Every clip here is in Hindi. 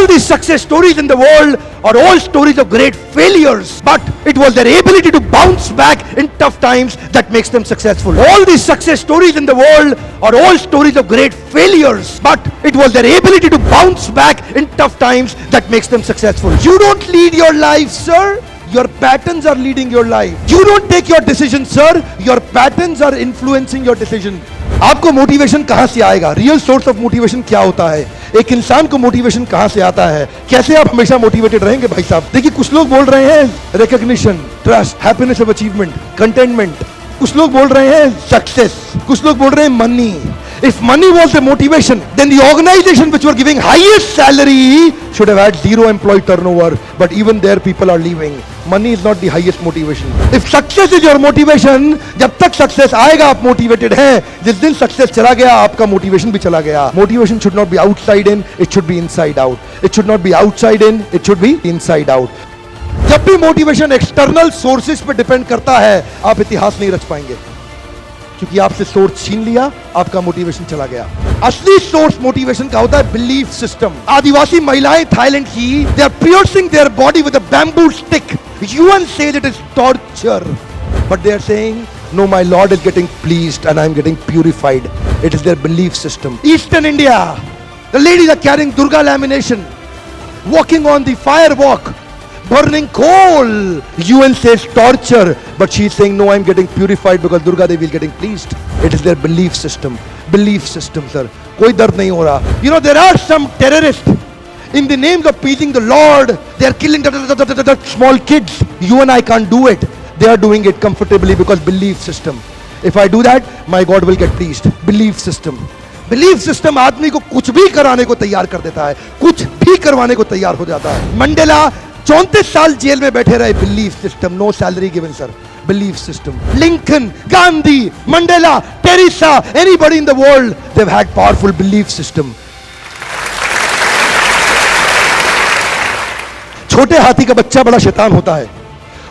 All these success stories in the world are all stories of great failures, but it was their ability to bounce back in tough times that makes them successful. All these success stories in the world are all stories of great failures, but it was their ability to bounce back in tough times that makes them successful. You don't lead your life, sir. Your patterns are leading your life. You don't take your decision, sir. Your patterns are influencing your decision. आपको मोटिवेशन कहां से आएगा? रियल सोर्स ऑफ मोटिवेशन क्या होता है? एक इंसान को मोटिवेशन कहां से आता है? कैसे आप हमेशा मोटिवेटेड रहेंगे भाई साहब? देखिए, कुछ लोग बोल रहे हैं recognition, trust, happiness of achievement, containment. कुछ लोग बोल रहे हैं सक्सेस, कुछ लोग बोल रहे हैं money. If money was the motivation, then the organization which were giving highest salary should have had zero employee turnover, but even there people are leaving. Money is not the highest motivation. If success is your motivation, जब तक success आएगा आप motivated हैं, जिस दिन success चला गया आपका motivation भी चला गया. Motivation should not be outside in, it should be inside out. It should not be outside in, it should be inside out. जब भी motivation external sources पे depend करता है, आप इतिहास नहीं रच पाएंगे, क्योंकि आपसे सोर्स छीन लिया, आपका मोटिवेशन चला गया. असली सोर्स मोटिवेशन का होता है बिलीफ सिस्टम. आदिवासी महिलाएं थाईलैंड की, they are piercing their body with a bamboo stick. UN says it is torture, but they are saying no, my Lord is getting pleased and I am getting purified. It is their belief system. Eastern India, the ladies are carrying Durga lamination, walking on the fire walk, burning coal. UN says torture, but she is saying no, I am getting purified because Durga Devi is getting pleased. It is their belief system. Belief system, sir. कोई दर्द नहीं हो रहा. You know, there are some terrorists in the names of pleasing the Lord. They are killing the small kids. You and I can't do it. They are doing it comfortably because belief system. If I do that, my God will get pleased. Belief system. Belief system आदमी को कुछ भी कराने को तैयार कर देता है, कुछ भी करवाने को तैयार हो जाता है. मंडेला 34 साल जेल में बैठे रहे. Belief system. No salary given sir. Belief system. Lincoln, Gandhi, Mandela, Teresa, anybody in the world, they have had powerful belief system. छोटे हाथी का बच्चा बड़ा शैतान होता है.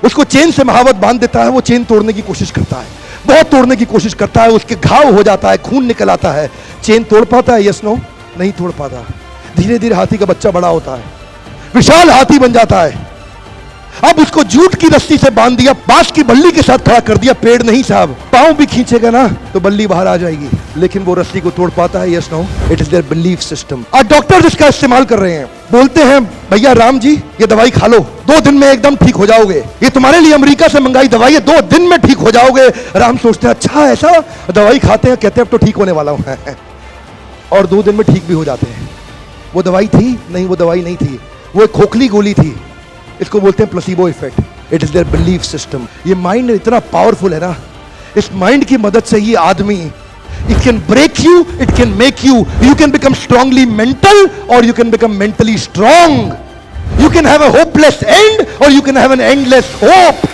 उसको चेन से महावत बांध देता है, वो चेन तोड़ने की कोशिश करता है, बहुत तोड़ने की कोशिश करता है, उसके घाव हो जाता है, खून निकल आता है. चेन तोड़ पाता है? Yes no? नहीं तोड़ पाता. धीरे धीरे हाथी का बच्चा बड़ा होता है, विशाल हाथी बन जाता है. अब उसको जूट की रस्सी से बांध दिया, बांस की बल्ली के साथ खड़ा कर दिया. पेड़ नहीं साहब, पांव भी खींचेगा ना तो बल्ली बाहर आ जाएगी, लेकिन वो रस्सी को तोड़ पाता है? Yes no? It is their belief system. और डॉक्टर इसका इस्तेमाल कर रहे हैं. बोलते हैं भैया राम जी ये दवाई खा लो, 2 दिन में एकदम ठीक हो जाओगे. ये तुम्हारे लिए अमेरिका से मंगाई दवाई है, 2 दिन में ठीक हो जाओगे. राम सोचते हैं अच्छा ऐसा, दवाई खाते हैं, कहते हैं अब तो ठीक होने वाला हूं और 2 दिन में ठीक भी हो जाते हैं. वो दवाई थी? नहीं, वो दवाई नहीं थी, वो एक खोखली गोली थी. इसको बोलते हैं placebo effect. It is their belief system. ये माइंड इतना पावरफुल है ना, इस माइंड की मदद से ये आदमी, it can break you, it can make you. You can become strongly mental or you can become mentally strong. You can have a hopeless end or you can have an endless hope.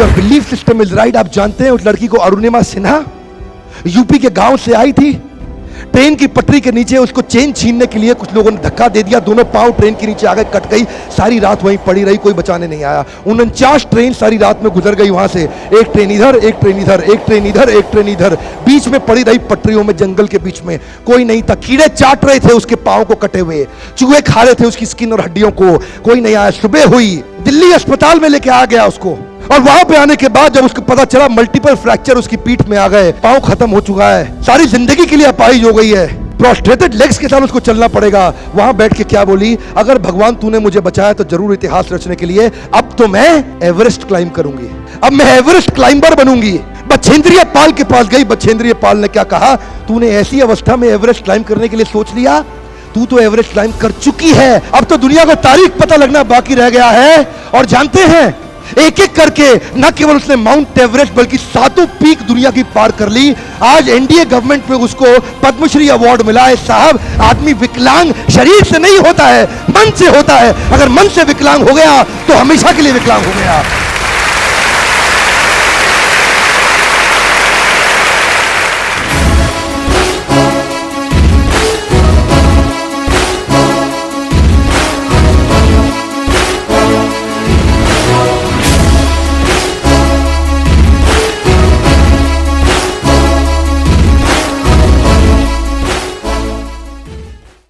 Your belief system is right. आप जानते हैं उस लड़की को अरुणिमा सिन्हा यूपी के गांव से आई थी. ट्रेन की पटरी के नीचे उसको चेन छीनने के लिए कुछ लोगों ने धक्का दे दिया, दोनों पांव ट्रेन के नीचे आ गए, कट गई. सारी रात वहीं पड़ी रही, कोई बचाने नहीं आया. 49 ट्रेन सारी रात में गुजर गई वहां से. एक ट्रेन इधर, एक ट्रेन इधर, एक ट्रेन इधर, एक ट्रेन इधर, बीच में पड़ी रही पटरियों में, जंगल के बीच में. कोई नहीं था. कीड़े चाट रहे थे उसके पांव को कटे हुए, चूहे खा रहे थे उसकी स्किन और हड्डियों को. कोई नहीं आया. सुबह हुई, दिल्ली अस्पताल में लेके आ गया उसको, और वहां पे आने के बाद जब उसको पता चला मल्टीपल फ्रैक्चर उसकी पीठ में आ गए, पांव खत्म हो चुका है, सारी जिंदगी के लिए अपाहिज हो गई है, प्रोस्ट्रेटेड लेग्स के साथ उसको चलना पड़ेगा. वहां बैठ के क्या बोली? अगर भगवान तूने मुझे बचाया तो जरूर इतिहास रचने के लिए अब तो मैं एवरेस्ट क्लाइंब करूंगी, अब मैं एवरेस्ट क्लाइंबर बनूंगी. बछेंद्रिय पाल के पास गई. बछेंद्रिय पाल ने क्या कहा? तूने ऐसी अवस्था में एवरेस्ट क्लाइंब करने के लिए सोच लिया? तू तो एवरेस्ट क्लाइंब कर चुकी है, अब तो दुनिया को तारीख पता लगना बाकी रह गया है. और जानते हैं एक एक करके न केवल उसने माउंट एवरेस्ट बल्कि 7 पीक दुनिया की पार कर ली. आज एनडीए गवर्नमेंट में उसको पद्मश्री अवार्ड मिला है. साहब, आदमी विकलांग शरीर से नहीं होता है, मन से होता है. अगर मन से विकलांग हो गया तो हमेशा के लिए विकलांग हो गया.